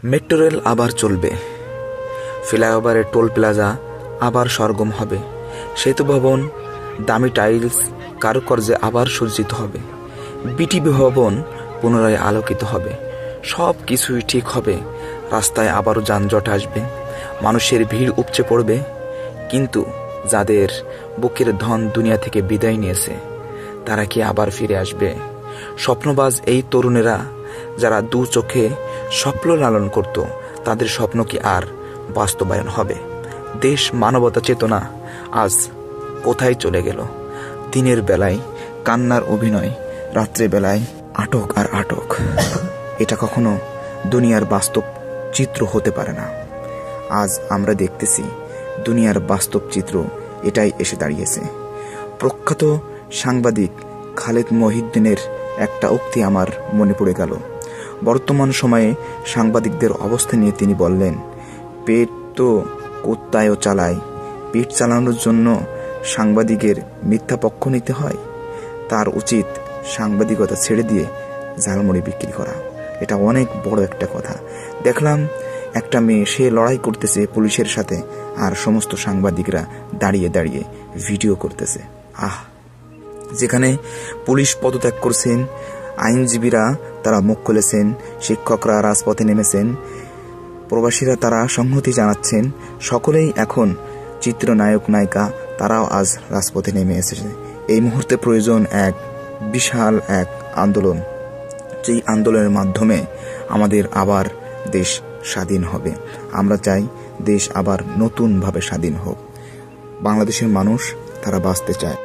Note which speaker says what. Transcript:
Speaker 1: Metro rail আবার চলবে, ফ্লাইওভারের টোল প্লাজা আবার সরগম হবে, সেতু ভবন দামি টাইলস কারুকার্যে আবার সজ্জিত হবে, বিটিভি ভবন পুনরায় আলোকিত হবে। সব কিছুই ঠিক হবে, রাস্তায় আবারও যানজট আসবে, মানুষের ভিড় উপচে পড়বে। কিন্তু যাদের বুকের ধন দুনিয়া থেকে বিদায় নিয়েছে, তারা কি আবার ফিরে আসবে? স্বপ্নবাজ এই তরুণেরা যারা দু চোখে স্বপ্ন লালন করত, তাদের স্বপ্ন কি আর বাস্তবায়ন হবে? দেশ মানবতা চেতনা আজ কোথায় চলে গেল? দিনের বেলায় কান্নার অভিনয়, রাত্রে বেলায় আটক আর আটক। এটা কখনো দুনিয়ার বাস্তব চিত্র হতে পারে না। আজ আমরা দেখতেছি দুনিয়ার বাস্তব চিত্র এটাই এসে দাঁড়িয়েছে। প্রখ্যাত সাংবাদিক খালেদ মহিউদ্দিনের একটা উক্তি আমার মনে পড়ে গেল। বর্তমান সময়ে সাংবাদিকদের অবস্থা নিয়ে তিনি বললেন, পেট তো কুত্তায়ও চালায়, পেট চালানোর জন্য সাংবাদিকের মিথ্যা পক্ষ নিতে হয়। তার উচিত সাংবাদিকতা ছেড়ে দিয়ে ঝালমুড়ি বিক্রি করা। এটা অনেক বড় একটা কথা। দেখলাম একটা মেয়ে, সে লড়াই করতেছে পুলিশের সাথে, আর সমস্ত সাংবাদিকরা দাঁড়িয়ে দাঁড়িয়ে ভিডিও করতেছে। যেখানে পুলিশ পদত্যাগ করছেন, আইনজীবীরা তারা মুখ খুলেছেন, শিক্ষকরা রাজপথে নেমেছেন, প্রবাসীরা তারা সংহতি জানাচ্ছেন, সকলেই এখন চিত্রনায়ক নায়িকা তারাও আজ রাজপথে নেমে এসেছে। এই মুহূর্তে প্রয়োজন এক বিশাল এক আন্দোলন, যেই আন্দোলনের মাধ্যমে আমাদের আবার দেশ স্বাধীন হবে। আমরা চাই দেশ আবার নতুনভাবে স্বাধীন হোক। বাংলাদেশের মানুষ তারা বাঁচতে চায়।